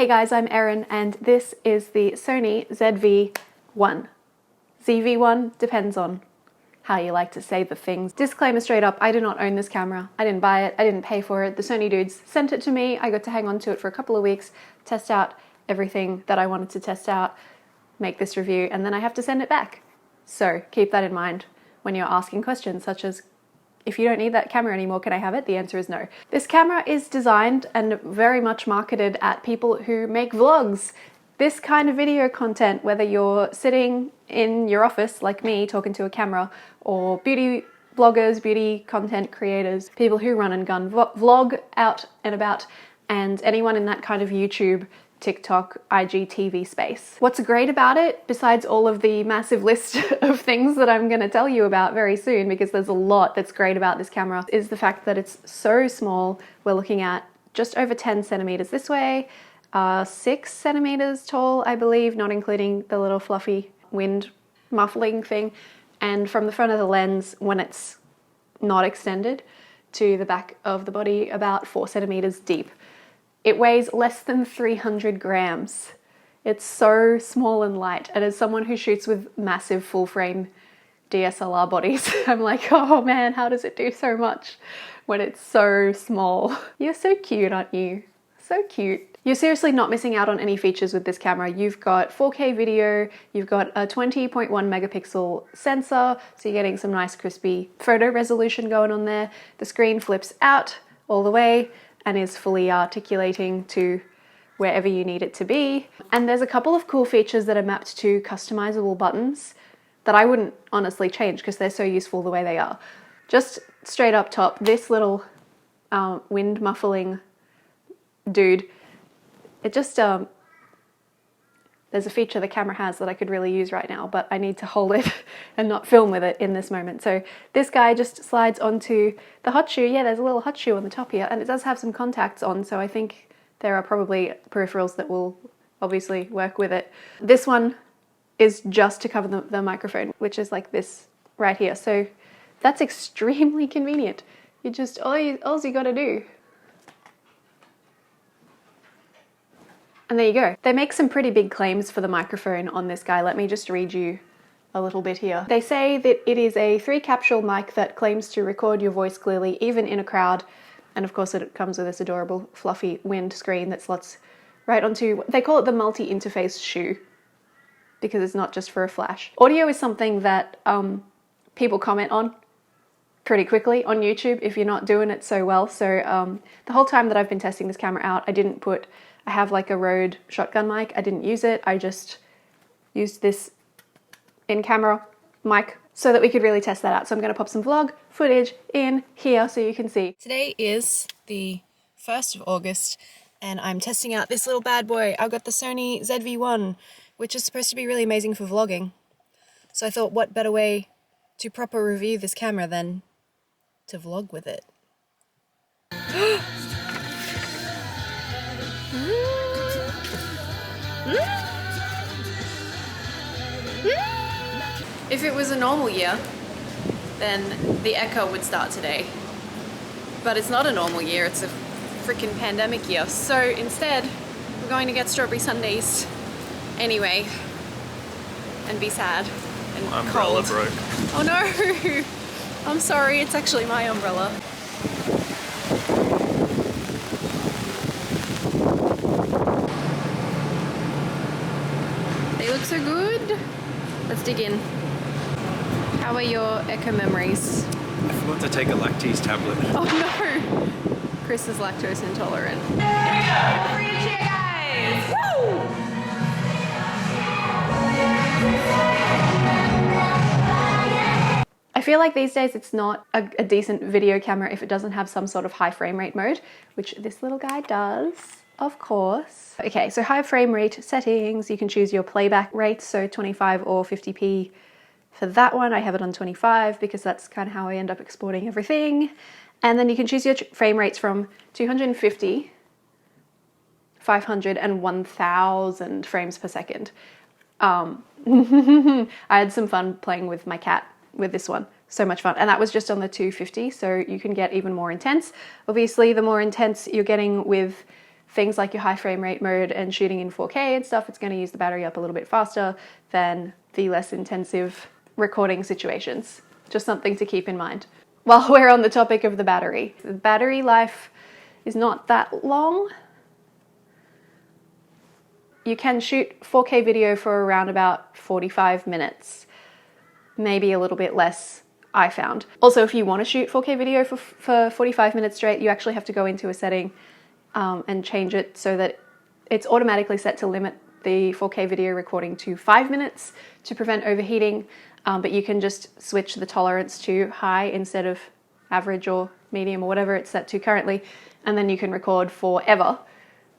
Hey guys, I'm Erin and this is the Sony ZV-1. ZV-1 depends on how you like to say the things. Disclaimer straight up, I do not own this camera. I didn't buy it, I didn't pay for it. The Sony dudes sent it to me. I got to hang on to it for a couple of weeks, test out everything that I wanted to test out, make this review, and then I have to send it back. So keep that in mind when you're asking questions such as, if you don't need that camera anymore, can I have it? The answer is no. This camera is designed and very much marketed at people who make vlogs. This kind of video content, whether you're sitting in your office like me talking to a camera, or beauty bloggers, beauty content creators, people who run and gun vlog out and about, and anyone in that kind of YouTube, TikTok, IGTV space. What's great about it, besides all of the massive list of things that I'm going to tell you about very soon, because there's a lot that's great about this camera, is the fact that it's so small. We're looking at just over 10 centimeters this way, 6 centimeters tall, I believe, not including the little fluffy wind muffling thing. And from the front of the lens, when it's not extended, to the back of the body, about 4 centimeters deep. It weighs less than 300 grams. It's so small and light. And as someone who shoots with massive full frame DSLR bodies, I'm like, oh man, how does it do so much when it's so small? You're so cute, aren't you? So cute. You're seriously not missing out on any features with this camera. You've got 4K video, you've got a 20.1 megapixel sensor, so you're getting some nice crispy photo resolution going on there. The screen flips out all the way and is fully articulating to wherever you need it to be. And there's a couple of cool features that are mapped to customizable buttons that I wouldn't honestly change because they're so useful the way they are. Just straight up top, this little wind muffling dude, it just, there's a feature the camera has that I could really use right now, but I need to hold it and not film with it in this moment. So this guy just slides onto the hot shoe. Yeah, there's a little hot shoe on the top here, and it does have some contacts on, so I think there are probably peripherals that will obviously work with it. This one is just to cover the microphone, which is like this right here. So that's extremely convenient. You just, all you gotta do. And there you go. They make some pretty big claims for the microphone on this guy. Let me just read you a little bit here. They say that it is a 3-capsule mic that claims to record your voice clearly, even in a crowd. And of course it comes with this adorable fluffy wind screen that slots right onto, they call it the multi-interface shoe, because it's not just for a flash. Audio is something that people comment on pretty quickly on YouTube if you're not doing it so well. So the whole time that I've been testing this camera out, I have like a Rode shotgun mic. I didn't use it. I just used this in-camera mic so that we could really test that out. So I'm going to pop some vlog footage in here so you can see. Today is the 1st of August and I'm testing out this little bad boy. I've got the Sony ZV-1, which is supposed to be really amazing for vlogging. So I thought, what better way to proper review this camera than to vlog with it. If it was a normal year, then the echo would start today. But it's not a normal year, it's a freaking pandemic year. So instead, we're going to get strawberry sundaes anyway and be sad and umbrella cold. broke. Oh no! I'm sorry, it's actually my umbrella. They look so good. Let's dig in. How are your echo memories? I forgot to take a lactase tablet. Oh no! Chris is lactose intolerant. There we go! Free cheer, guys! Woo! I feel like these days it's not a decent video camera if it doesn't have some sort of high frame rate mode, which this little guy does, of course. Okay, so high frame rate settings, you can choose your playback rate, so 25 or 50p for that one. I have it on 25 because that's kind of how I end up exporting everything. And then you can choose your frame rates from 250, 500 and 1000 frames per second. I had some fun playing with my cat with this one. So much fun. And that was just on the 250, so you can get even more intense. Obviously, the more intense you're getting with things like your high frame rate mode and shooting in 4K and stuff, it's going to use the battery up a little bit faster than the less intensive recording situations. Just something to keep in mind. While we're on the topic of the battery life is not that long. You can shoot 4K video for around about 45 minutes, maybe a little bit less, I found. Also, if you want to shoot 4K video for 45 minutes straight, you actually have to go into a setting and change it so that it's automatically set to limit the 4K video recording to 5 minutes to prevent overheating, but you can just switch the tolerance to high instead of average or medium or whatever it's set to currently, and then you can record forever,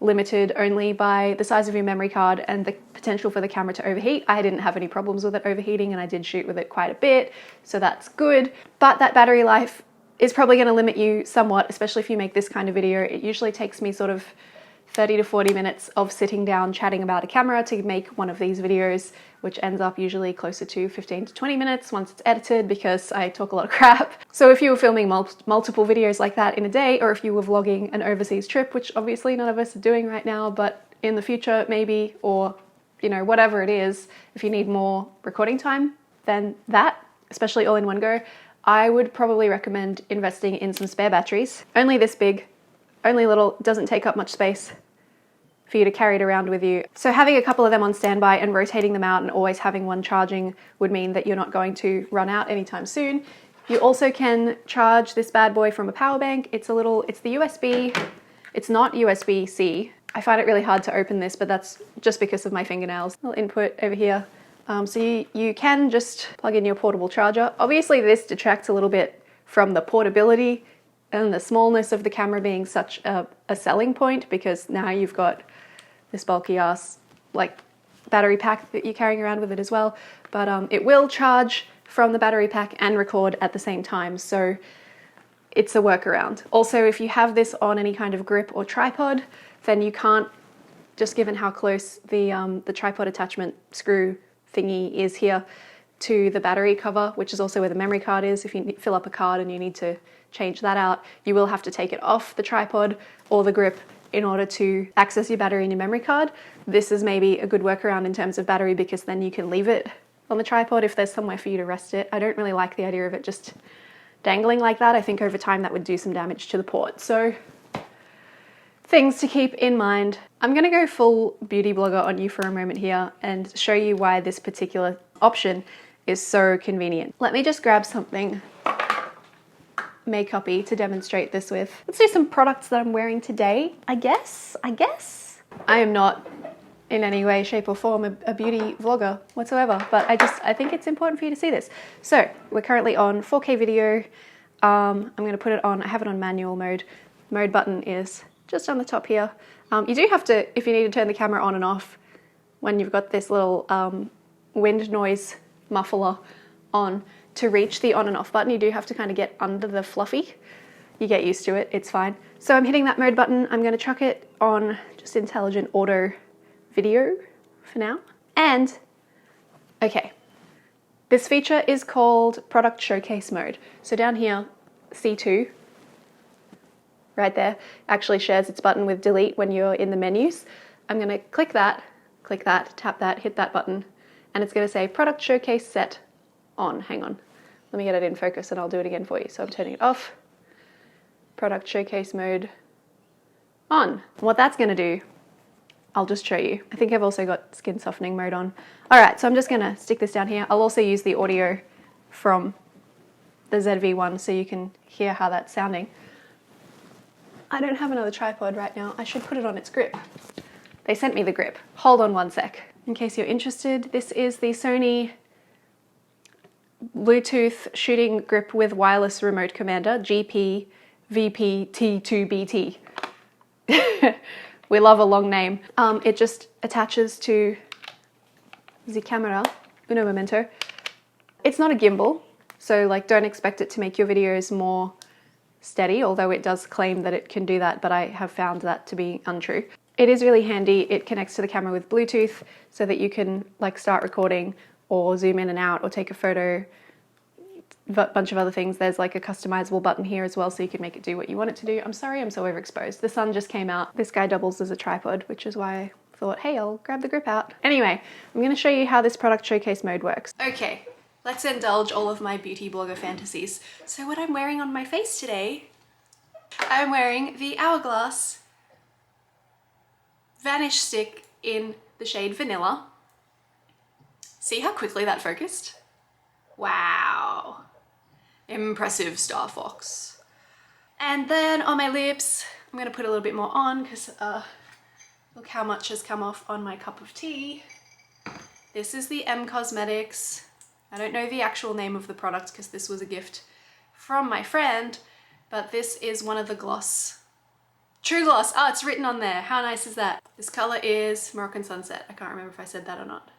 limited only by the size of your memory card and the potential for the camera to overheat. I didn't have any problems with it overheating, and I did shoot with it quite a bit, so that's good. But that battery life is probably going to limit you somewhat, especially if you make this kind of video. It usually takes me sort of 30 to 40 minutes of sitting down chatting about a camera to make one of these videos, which ends up usually closer to 15 to 20 minutes once it's edited, because I talk a lot of crap. So if you were filming multiple videos like that in a day, or if you were vlogging an overseas trip, which obviously none of us are doing right now, but in the future maybe, or you know, whatever it is, if you need more recording time than that, especially all in one go, I would probably recommend investing in some spare batteries. Only this big, only little, doesn't take up much space for you to carry it around with you. So having a couple of them on standby and rotating them out and always having one charging would mean that you're not going to run out anytime soon. You also can charge this bad boy from a power bank. It's the USB, it's not USB-C. I find it really hard to open this, but that's just because of my fingernails. Little input over here. So you can just plug in your portable charger. Obviously this detracts a little bit from the portability and the smallness of the camera being such a selling point, because now you've got this bulky ass like battery pack that you're carrying around with it as well. But it will charge from the battery pack and record at the same time, so it's a workaround. Also, if you have this on any kind of grip or tripod, then you can't, just given how close the tripod attachment screw thingy is here to the battery cover, which is also where the memory card is. If you fill up a card and you need to change that out, you will have to take it off the tripod or the grip in order to access your battery and your memory card. This is maybe a good workaround in terms of battery, because then you can leave it on the tripod if there's somewhere for you to rest it. I don't really like the idea of it just dangling like that. I think over time that would do some damage to the port. So things to keep in mind. I'm gonna go full beauty blogger on you for a moment here and show you why this particular option is so convenient. Let me just grab something makeup-y to demonstrate this with. Let's do some products that I'm wearing today, I guess. I am not in any way, shape or form a beauty vlogger whatsoever, but I think it's important for you to see this. So we're currently on 4K video. I'm gonna put it on, I have it on manual mode. Mode button is just on the top here. You do have to, if you need to turn the camera on and off, when you've got this little wind noise muffler on, to reach the on and off button, you do have to kind of get under the fluffy. You get used to it, it's fine. So I'm hitting that mode button. I'm gonna chuck it on just intelligent auto video for now. And, okay, this feature is called product showcase mode. So down here, C2, right there, actually shares its button with delete when you're in the menus. I'm gonna click that, tap that, hit that button, and it's gonna say product showcase set on. Hang on, let me get it in focus and I'll do it again for you. So I'm turning it off, product showcase mode on. What that's gonna do, I'll just show you. I think I've also got skin softening mode on. All right, so I'm just gonna stick this down here. I'll also use the audio from the ZV-1 so you can hear how that's sounding. I don't have another tripod right now. I should put it on its grip. They sent me the grip. Hold on one sec. In case you're interested, this is the Sony Bluetooth shooting grip with wireless remote commander, GP VP-T2BT. We love a long name. It just attaches to the camera, uno momento. It's not a gimbal, so like don't expect it to make your videos more steady, although it does claim that it can do that, but I have found that to be untrue. It is really handy. It connects to the camera with Bluetooth so that you can like start recording or zoom in and out or take a photo bunch of other things. There's like a customizable button here as well, so you can make it do what you want it to do. I'm sorry I'm so overexposed. The sun just came out. This guy doubles as a tripod, which is why I thought, hey, I'll grab the grip out. Anyway, I'm gonna show you how this product showcase mode works. Okay, let's indulge all of my beauty blogger fantasies. So what I'm wearing on my face today, I'm wearing the Hourglass Vanish Stick in the shade Vanilla. See how quickly that focused? Wow. Impressive, Star Fox. And then on my lips, I'm gonna put a little bit more on because look how much has come off on my cup of tea. This is the M Cosmetics. I don't know the actual name of the product because this was a gift from my friend, but this is one of the gloss. True Gloss. Oh, it's written on there. How nice is that? This color is Moroccan Sunset. I can't remember if I said that or not.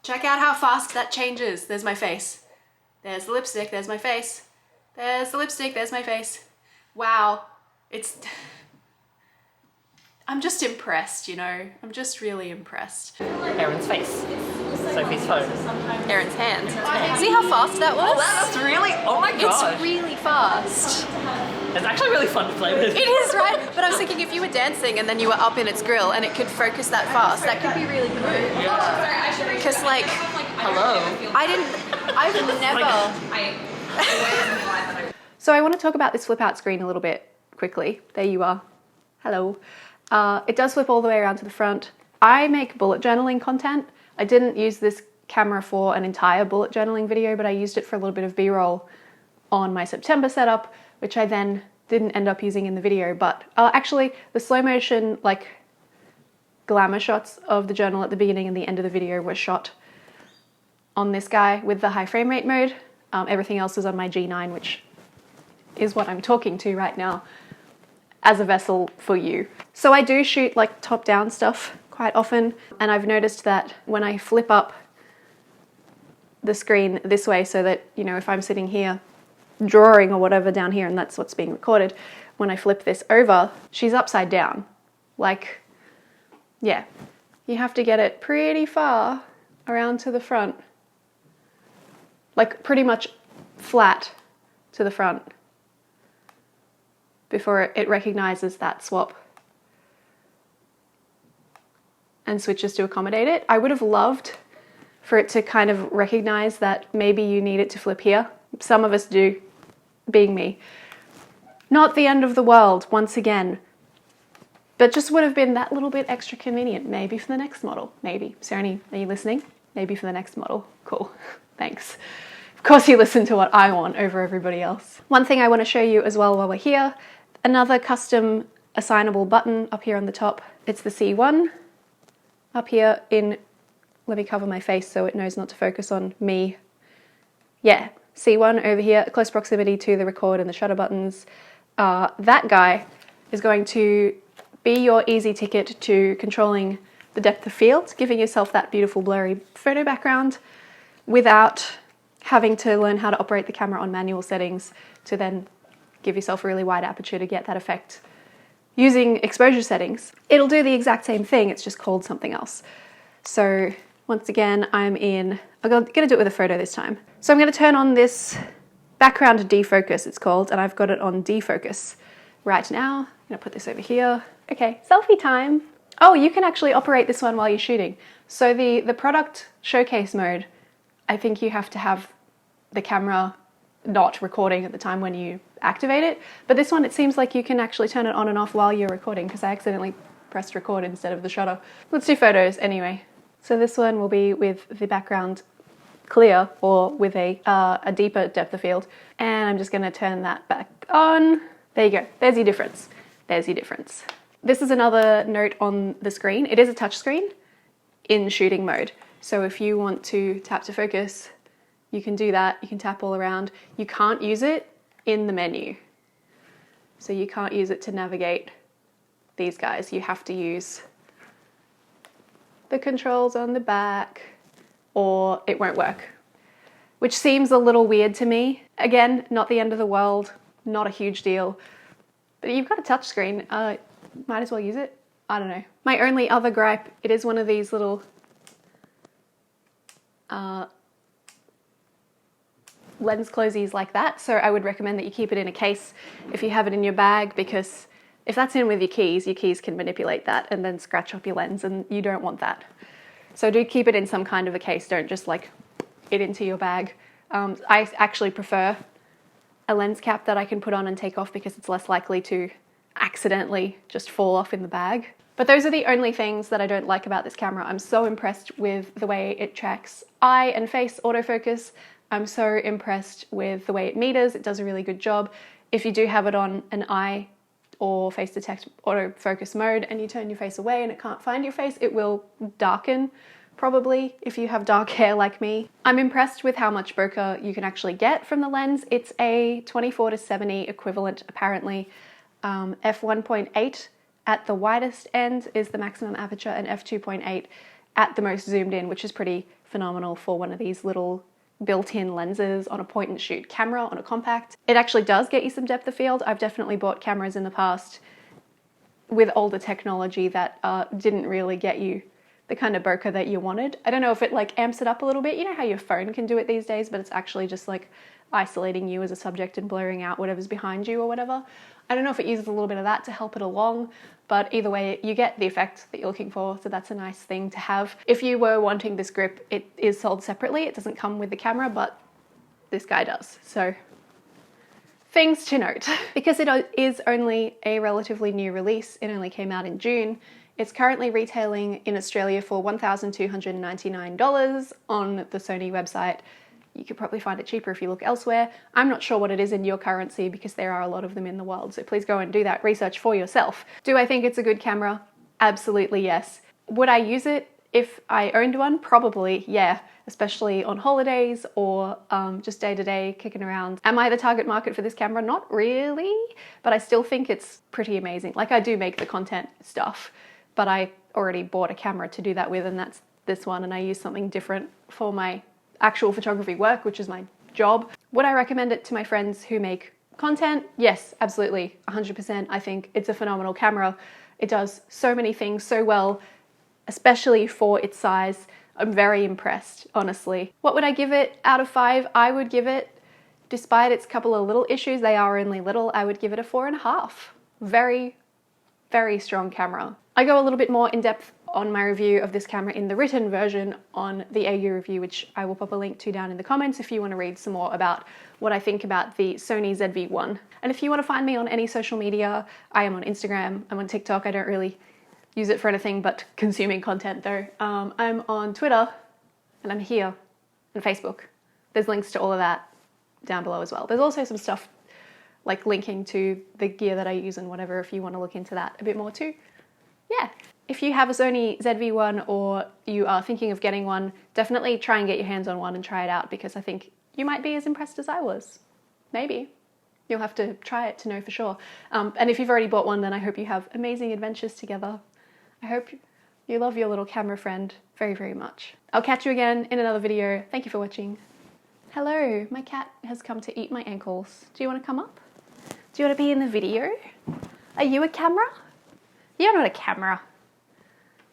Check out how fast that changes. There's my face. There's the lipstick, there's my face. There's the lipstick, there's my face. Wow, I'm just impressed, you know? I'm just really impressed. Erin's face. Sophie's phone. Erin's hand. See how fast that was? Oh, that's really, oh my god. It's really fast. It's actually really fun to play with. It is, right? But I was thinking if you were dancing and then you were up in its grill and it could focus that fast, that could be really good. Because like, Hello. I've never. So I want to talk about this flip out screen a little bit quickly. There you are. Hello. It does flip all the way around to the front. I make bullet journaling content. I didn't use this camera for an entire bullet journaling video, but I used it for a little bit of B-roll on my September setup, which I then didn't end up using in the video. But actually, the slow motion, like, glamour shots of the journal at the beginning and the end of the video were shot on this guy with the high frame rate mode. Everything else is on my G9, which is what I'm talking to right now as a vessel for you. So I do shoot like top down stuff quite often, and I've noticed that when I flip up the screen this way so that, you know, if I'm sitting here drawing or whatever down here and that's what's being recorded, when I flip this over, she's upside down. Like, yeah, you have to get it pretty far around to the front, like pretty much flat to the front before it recognizes that swap and switches to accommodate it. I would have loved for it to kind of recognize that maybe you need it to flip here. Some of us do, being me. Not the end of the world, once again, but just would have been that little bit extra convenient, maybe for the next model, maybe. Sony, are you listening? Maybe for the next model. Cool, thanks. Of course you listen to what I want over everybody else. One thing I want to show you as well while we're here, another custom assignable button up here on the top. It's the C1 up here in, let me cover my face so it knows not to focus on me. Yeah, C1 over here, close proximity to the record and the shutter buttons. That guy is going to be your easy ticket to controlling the depth of field, giving yourself that beautiful blurry photo background without having to learn how to operate the camera on manual settings to then give yourself a really wide aperture to get that effect using exposure settings. It'll do the exact same thing, it's just called something else. So once again, I'm gonna do it with a photo this time. So I'm gonna turn on this background defocus, it's called, and I've got it on defocus right now. I'm gonna put this over here. Okay, selfie time. Oh, you can actually operate this one while you're shooting. So the product showcase mode, I think you have to have the camera not recording at the time when you activate it. But this one, it seems like you can actually turn it on and off while you're recording because I accidentally pressed record instead of the shutter. Let's do photos anyway. So this one will be with the background clear or with a deeper depth of field. And I'm just gonna turn that back on. There you go, there's your difference. There's your difference. This is another note on the screen. It is a touch screen in shooting mode. So if you want to tap to focus, you can do that. You can tap all around. You can't use it in the menu. So you can't use it to navigate these guys. You have to use the controls on the back or it won't work, which seems a little weird to me. Again, not the end of the world, not a huge deal, but you've got a touch screen. Might as well use it. I don't know. My only other gripe, it is one of these little lens closies like that, so I would recommend that you keep it in a case if you have it in your bag, because if that's in with your keys can manipulate that and then scratch up your lens, and you don't want that. So do keep it in some kind of a case, don't just like it into your bag. I actually prefer a lens cap that I can put on and take off because it's less likely to accidentally just fall off in the bag. But those are the only things that I don't like about this camera. I'm so impressed with the way it tracks eye and face autofocus. I'm so impressed with the way it meters. It does a really good job. If you do have it on an eye or face detect autofocus mode and you turn your face away and it can't find your face, it will darken, probably, if you have dark hair like me. I'm impressed with how much bokeh you can actually get from the lens. It's a 24-70 equivalent, apparently. f1.8 at the widest end is the maximum aperture, and f2.8 at the most zoomed in, which is pretty phenomenal for one of these little built-in lenses on a point-and-shoot camera on a compact. It actually does get you some depth of field. I've definitely bought cameras in the past with older technology that didn't really get you the kind of bokeh that you wanted. I don't know if it like amps it up a little bit. You know how your phone can do it these days, but it's actually just like isolating you as a subject and blurring out whatever's behind you or whatever. I don't know if it uses a little bit of that to help it along, but either way, you get the effect that you're looking for, so that's a nice thing to have. If you were wanting this grip, it is sold separately. It doesn't come with the camera, but this guy does. So things to note. Because it is only a relatively new release, it only came out in June, it's currently retailing in Australia for $1,299 on the Sony website. You could probably find it cheaper if you look elsewhere. I'm not sure what it is in your currency because there are a lot of them in the world, so please go and do that research for yourself. Do I think it's a good camera? Absolutely yes. Would I use it if I owned one? Probably, yeah, especially on holidays or just day-to-day kicking around. Am I the target market for this camera? Not really, but I still think it's pretty amazing. Like, I do make the content stuff, but I already bought a camera to do that with, and that's this one, and I use something different for my actual photography work, which is my job. Would I recommend it to my friends who make content? Yes, absolutely, 100%. I think it's a phenomenal camera. It does so many things so well, especially for its size. I'm very impressed, honestly. What would I give it out of 5? I would give it, despite its couple of little issues, they are only little, I would give it a 4.5. Very, very strong camera. I go a little bit more in depth on my review of this camera in the written version on the AU review, which I will pop a link to down in the comments if you want to read some more about what I think about the Sony ZV-1. And if you want to find me on any social media, I am on Instagram, I'm on TikTok. I don't really use it for anything but consuming content though. I'm on Twitter, and I'm here, and Facebook. There's links to all of that down below as well. There's also some stuff like linking to the gear that I use and whatever if you want to look into that a bit more too. Yeah. If you have a Sony ZV-1 or you are thinking of getting one, definitely try and get your hands on one and try it out, because I think you might be as impressed as I was. Maybe. You'll have to try it to know for sure. And if you've already bought one, then I hope you have amazing adventures together. I hope you love your little camera friend very, very much. I'll catch you again in another video. Thank you for watching. Hello, my cat has come to eat my ankles. Do you want to come up? Do you want to be in the video? Are you a camera? You're not a camera.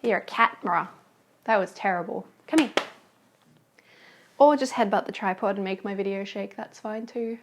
You're a catmara. That was terrible. Come here. Or just headbutt the tripod and make my video shake, that's fine too.